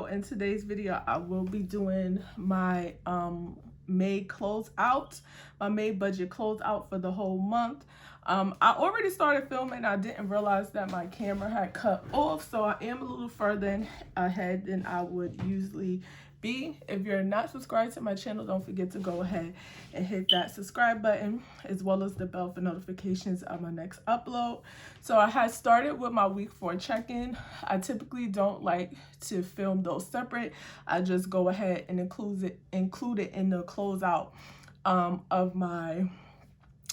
in today's video I will be doing my May closeout, my May budget closeout for the whole month. I already started filming. I didn't realize that my camera had cut off, so I am a little further ahead than I would usually be. If you're not subscribed to my channel, don't forget to go ahead and hit that subscribe button, as well as the bell for notifications of my next upload. So I had started with my week 4 check-in. I typically don't like to film those separate. I just go ahead and include it in the closeout of my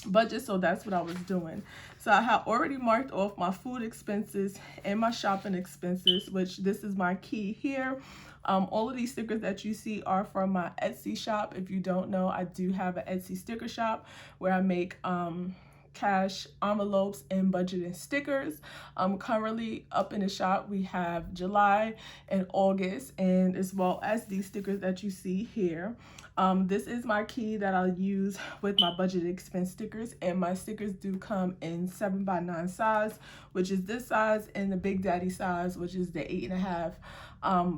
budget. So that's what I was doing. So I had already marked off my food expenses and my shopping expenses, which this is my key here. All of these stickers that you see are from my Etsy shop. If you don't know, I do have an Etsy sticker shop where I make cash envelopes and budgeting stickers. Currently up in the shop we have July and August, and as well as these stickers that you see here. This is my key that I'll use with my budget expense stickers, and my stickers do come in 7x9 size, which is this size, and the Big Daddy size, which is the 8.5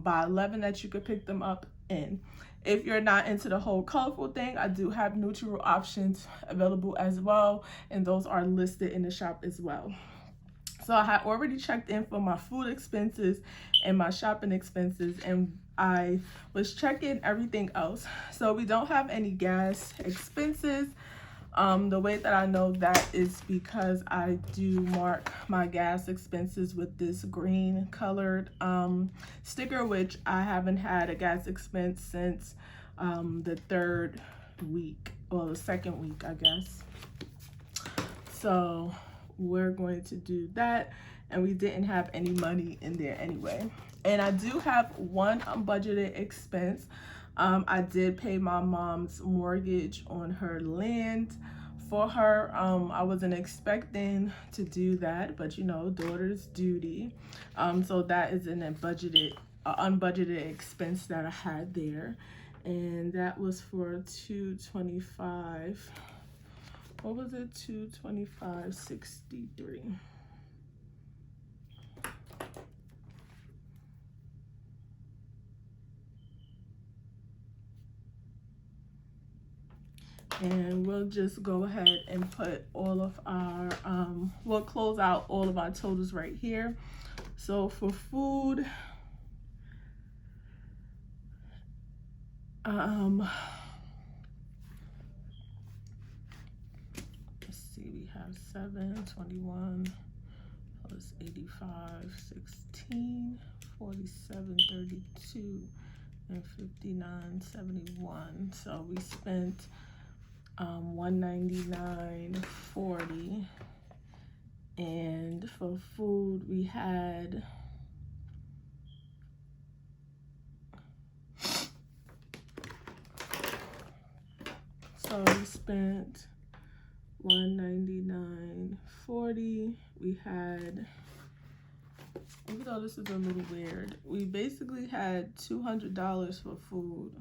by 11 that you could pick them up in. If you're not into the whole colorful thing, I do have neutral options available as well, and those are listed in the shop as well. So I had already checked in for my food expenses and my shopping expenses, and I was checking everything else. So we don't have any gas expenses. The way that I know that is because I do mark my gas expenses with this green colored sticker, which I haven't had a gas expense since the 3rd week, or the 2nd week, I guess. So we're going to do that, and we didn't have any money in there anyway. And I do have one unbudgeted expense. I did pay my mom's mortgage on her land for her. I wasn't expecting to do that, but you know, daughter's duty. So that is an unbudgeted expense that I had there, and that was for $225. What was it? $225.63. And we'll just go ahead and put all of our we'll close out all of our totals right here. So for food, let's see, we have 721 plus 85, 16, 47, 32, and 59, 71. So we spent $199.40, and for food we had we spent $199.40. We had, even though this is a little weird, we basically had $200 for food.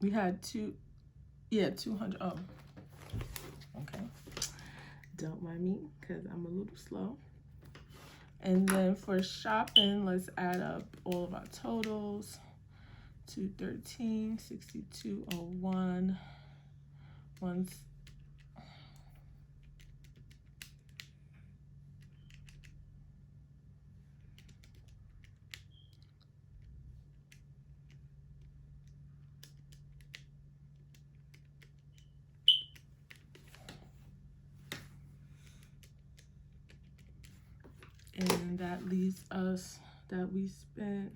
We had 200. Oh, okay. Don't mind me, because I'm a little slow. And then for shopping, let's add up all of our totals. 213, 6201, and that leaves us that we spent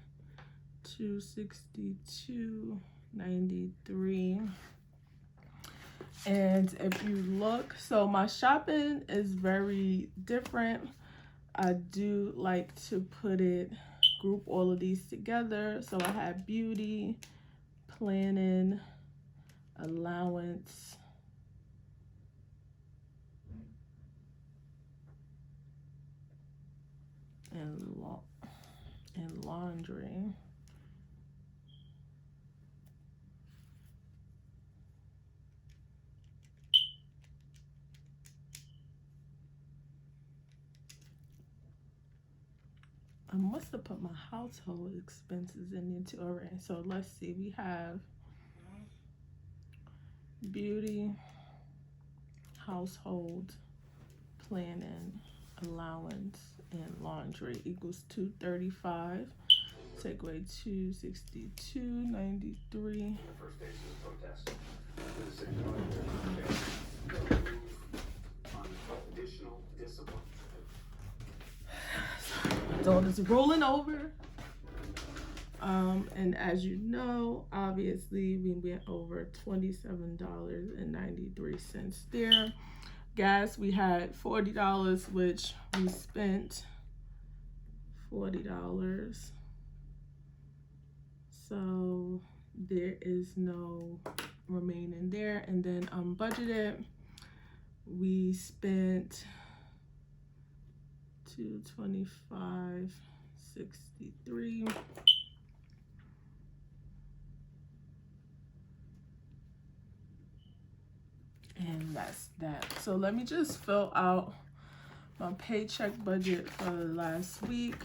$262.93. And if you look, so my shopping is very different. I do like to group all of these together. So I have beauty, planning, allowance, and laundry. I'm must have put my household expenses in there too already. So let's see, we have beauty, household, planning, allowance, and laundry equals $235. Take away $262.93. First phase of the protest. On additional discipline. My daughter's rolling over. And as you know, obviously we went over $27.93 there. Gas, we had $40, which we spent $40. So there is no remaining there. And then budgeted, we spent $225.63. And that's that. So let me just fill out my paycheck budget for last week.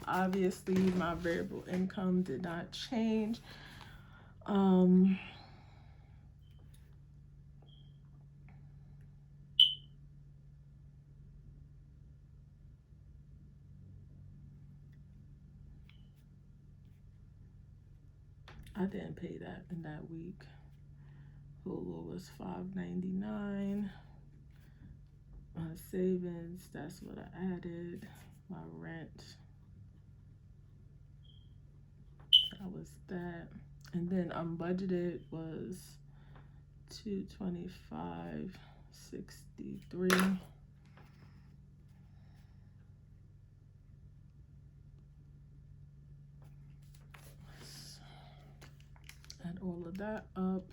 Obviously, my variable income did not change. I didn't pay that in that week. Hulu was $5.99. My savings, that's what I added. My rent, that was that. And then unbudgeted was $225.63. Add all of that up.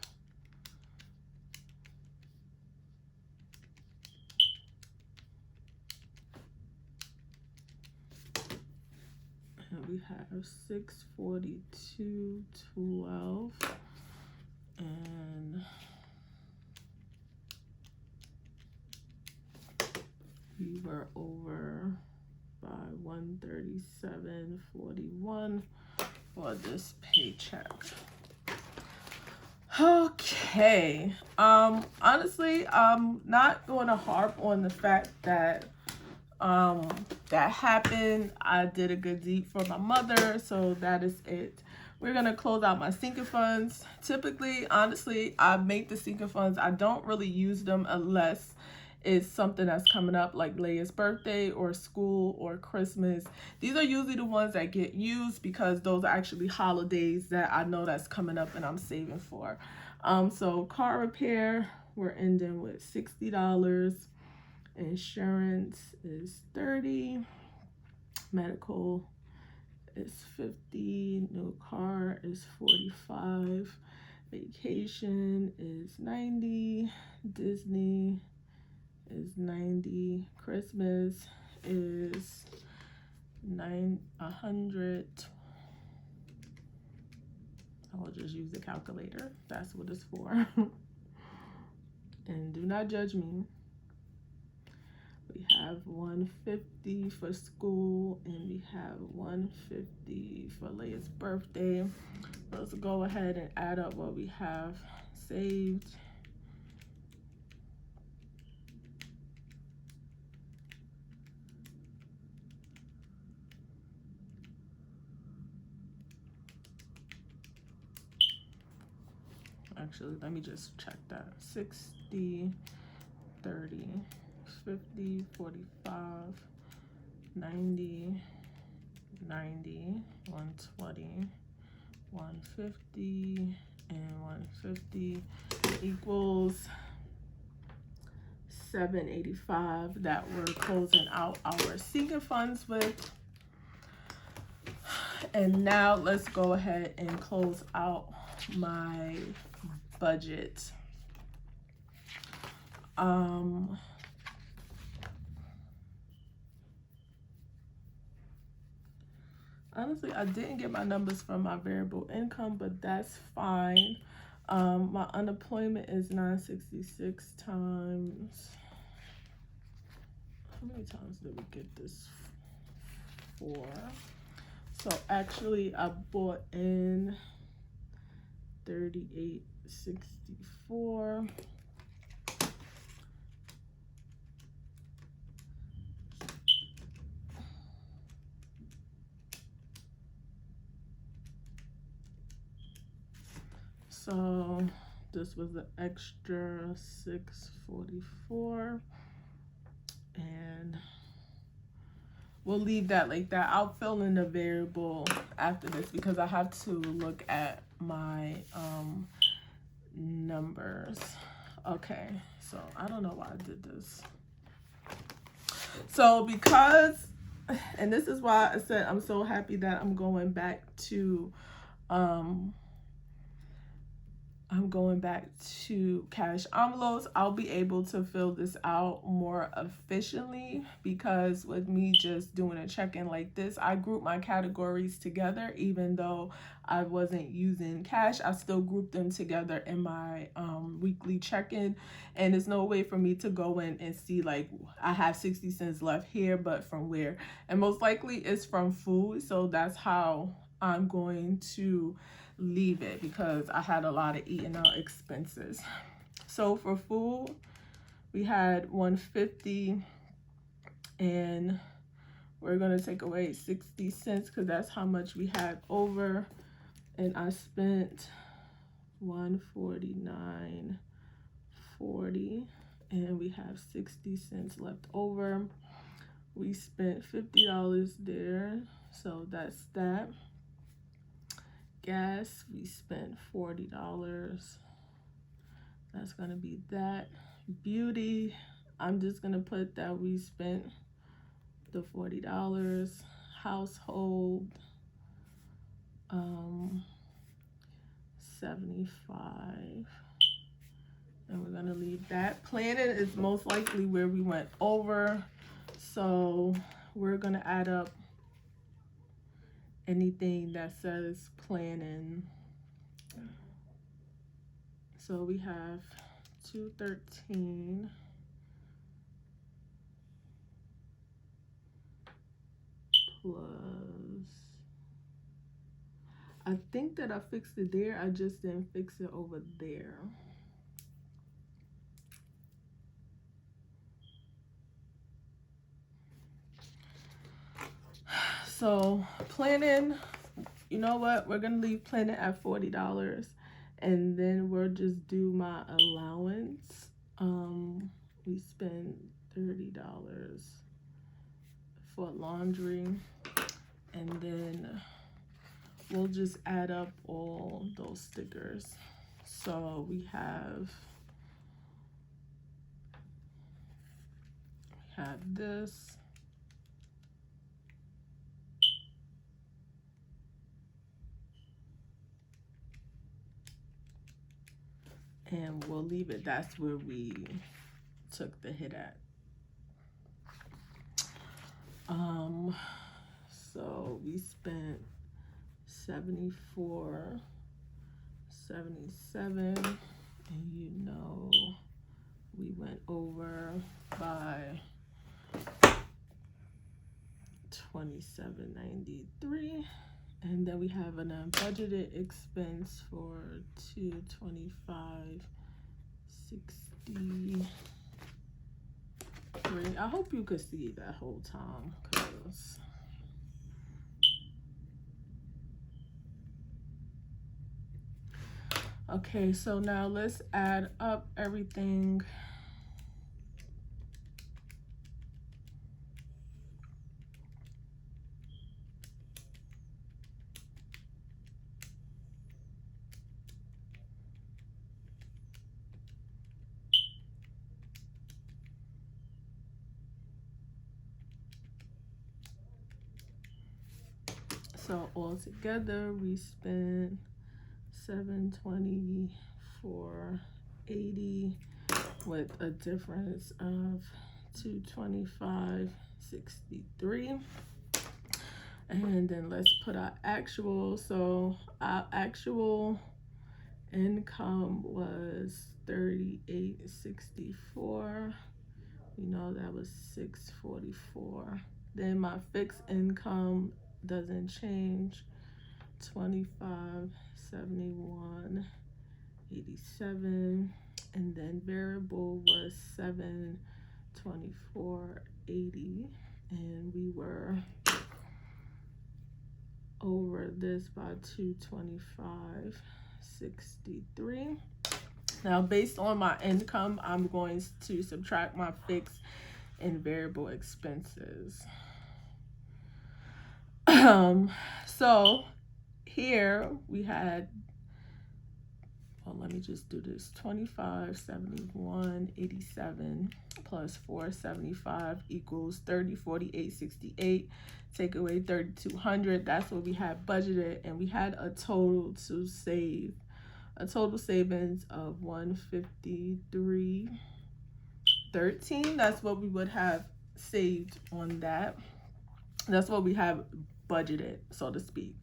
And we have $642.12, and we were over by $137.41 for this paycheck. Okay. Honestly, I'm not going to harp on the fact that that happened. I did a good deed for my mother, so that is it. We're gonna close out my sinking funds. Typically, honestly, I make the sinking funds. I don't really use them unless it's something that's coming up, like Leia's birthday or school or Christmas. These are usually the ones that get used because those are actually holidays that I know that's coming up and I'm saving for. So car repair, we're ending with $60. Insurance is $30. Medical is $50. New car is $45. Vacation is $90. Disney is $90. Christmas is $100. I will just use the calculator. That's what it's for. And do not judge me. We have $150 for school, and we have $150 for Leia's birthday. Let's go ahead and add up what we have saved. Actually, let me just check that. 60, 30, 50, 45, 90, 90, 120, 150, and 150 equals $785 that we're closing out our sinking funds with. And now let's go ahead and close out my budget. Honestly, I didn't get my numbers from my variable income, but that's fine. My unemployment is 966 times. How many times did we get this for? So actually I bought in 38.64. So this was an extra 644, and we'll leave that like that. I'll fill in the variable after this because I have to look at my numbers. Okay, so I don't know why I did this. So because, and this is why I said I'm so happy that I'm going back to cash envelopes. I'll be able to fill this out more efficiently because with me just doing a check-in like this, I group my categories together. Even though I wasn't using cash, I still grouped them together in my weekly check-in, and there's no way for me to go in and see like I have 60 cents left here, but from where? And most likely it's from food, so that's how I'm going to leave it because I had a lot of eating out expenses. So for food, we had 150, and we're gonna take away 60 cents because that's how much we had over, and I spent 149.40, and we have 60 cents left over. We spent $50 there, so that's that. Gas, we spent $40. That's gonna be that. Beauty, I'm just gonna put that we spent the $40. Household, 75, and we're gonna leave that. Planning is most likely where we went over, so we're gonna add up anything that says planning. So we have 213 plus, I think that I fixed it there, I just didn't fix it over there. So planning, you know what, we're gonna leave planning at $40, and then we'll just do my allowance. We spend $30 for laundry, and then we'll just add up all those stickers. So we have this, and we'll leave it, that's where we took the hit at. So we spent 74.77, and you know we went over by 27.93, and then we have an unbudgeted expense for 225.63. I hope you could see that whole time, cause okay, so now let's add up everything. So altogether we spent $724.80 with a difference of $225.63. And then let's put our actual. So our actual income was $38.64. You know that was $644. Then my fixed income doesn't change. 2571.87, and then variable was 724.80, and we were over this by 225.63. Now, based on my income, I'm going to subtract my fixed and variable expenses. So here we had, well, let me just do this. 2571.87 plus 475 equals 3048.68. Take away 3200. That's what we had budgeted, and we had a total to save. A total savings of 153.13. That's what we would have saved on that. That's what we have budgeted, so to speak.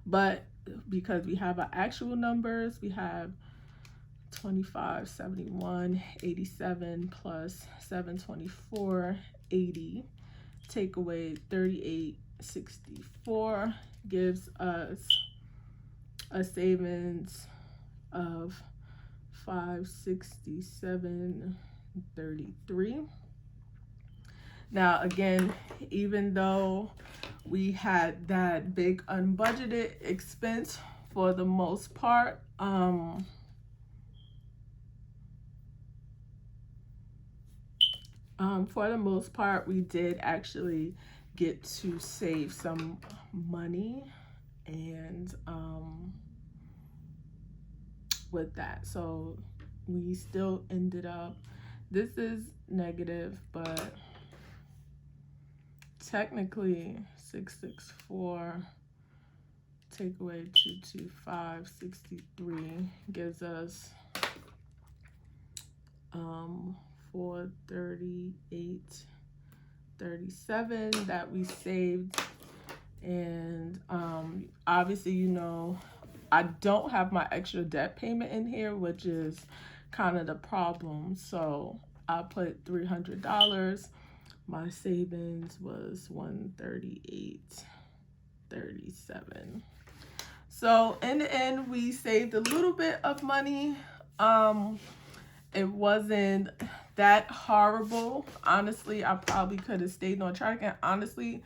But because we have our actual numbers, we have 2571.87 plus 724.80. Take away 38.64 gives us a savings of 567.33. Now again, even though we had that big unbudgeted expense, for the most part, we did actually get to save some money, and with that, so we still ended up, this is negative, but technically 664 take away 225.63 gives us 438.37 that we saved. And obviously, you know, I don't have my extra debt payment in here, which is kind of the problem. So I put $300. My savings was 138.37. So in the end, we saved a little bit of money. It wasn't that horrible. Honestly, I probably could have stayed on track. And honestly,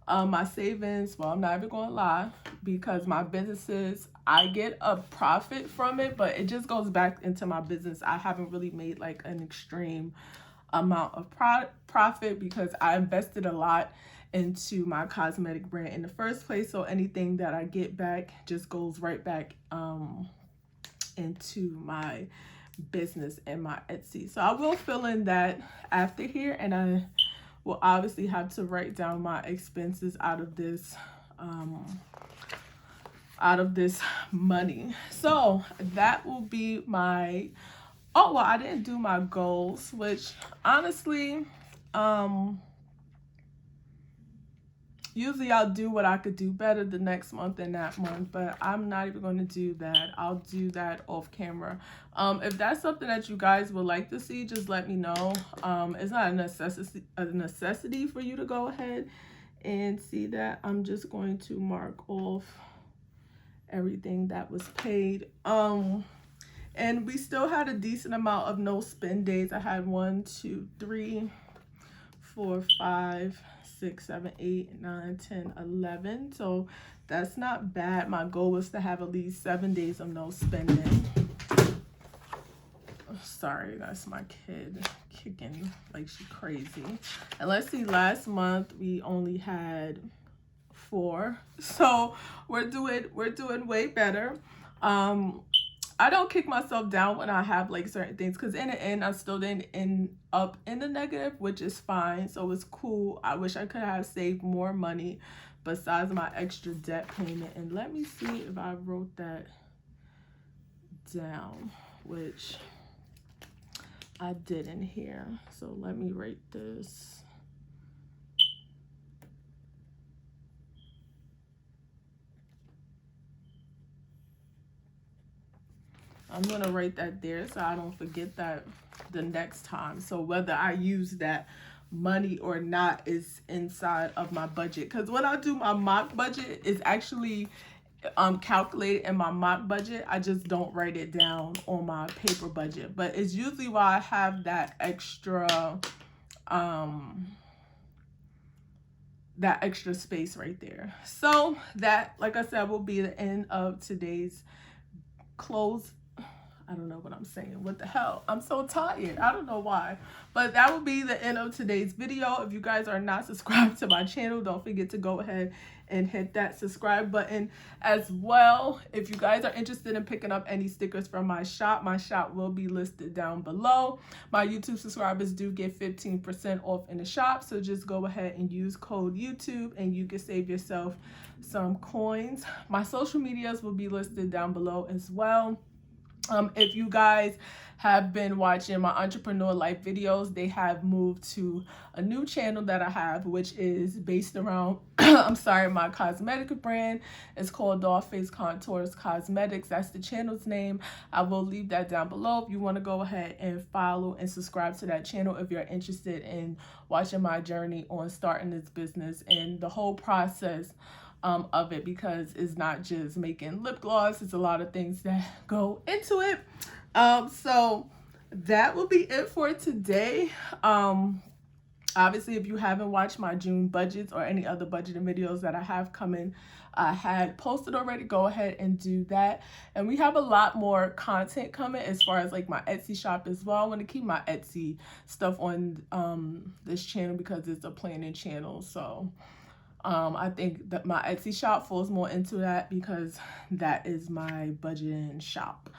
my savings, well, I'm not even gonna lie, because my businesses, I get a profit from it, but it just goes back into my business. I haven't really made like an extreme amount of profit because I invested a lot into my cosmetic brand in the first place. So anything that I get back just goes right back into my business and my Etsy. So I will fill in that after here, and I will obviously have to write down my expenses out of this money. So that will be my, oh, well, I didn't do my goals, which honestly, usually I'll do what I could do better the next month and that month, but I'm not even going to do that. I'll do that off camera. If that's something that you guys would like to see, just let me know. It's not a necessity for you to go ahead and see that. I'm just going to mark off everything that was paid. And we still had a decent amount of no spend days. I had 1, 2, 3, 4, 5, 6, 7, 8, 9, 10, 11. So that's not bad. My goal was to have at least 7 days of no spending. Sorry, that's my kid kicking like she's crazy. And let's see, last month we only had 4. So we're doing way better. I don't kick myself down when I have like certain things, because in the end I still didn't end up in the negative, which is fine. So it's cool. I wish I could have saved more money besides my extra debt payment. And let me see if I wrote that down, which I didn't here. So let me write this. I'm going to write that there so I don't forget that the next time. So whether I use that money or not is inside of my budget. Because when I do my mock budget, it's actually calculated in my mock budget. I just don't write it down on my paper budget, but it's usually why I have that extra space right there. So that, like I said, will be the end of today's clothes. I don't know what I'm saying. What the hell? I'm so tired. I don't know why. But that will be the end of today's video. If you guys are not subscribed to my channel, don't forget to go ahead and hit that subscribe button as well. If you guys are interested in picking up any stickers from my shop will be listed down below. My YouTube subscribers do get 15% off in the shop. So just go ahead and use code YouTube and you can save yourself some coins. My social medias will be listed down below as well. If you guys have been watching my entrepreneur life videos, they have moved to a new channel that I have, which is based around, my cosmetic brand. It's called Dollface Contours Cosmetics. That's the channel's name. I will leave that down below if you want to go ahead and follow and subscribe to that channel if you're interested in watching my journey on starting this business and the whole process of it, because it's not just making lip gloss, it's a lot of things that go into it. So that will be it for today. Obviously, if you haven't watched my June budgets or any other budgeting videos that I have coming, I had posted already, go ahead and do that. And we have a lot more content coming as far as like my Etsy shop as well. I want to keep my Etsy stuff on this channel because it's a planning channel. So I think that my Etsy shop falls more into that because that is my budgeting shop.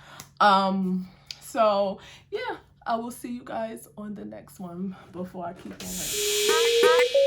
So yeah, I will see you guys on the next one before I keep on.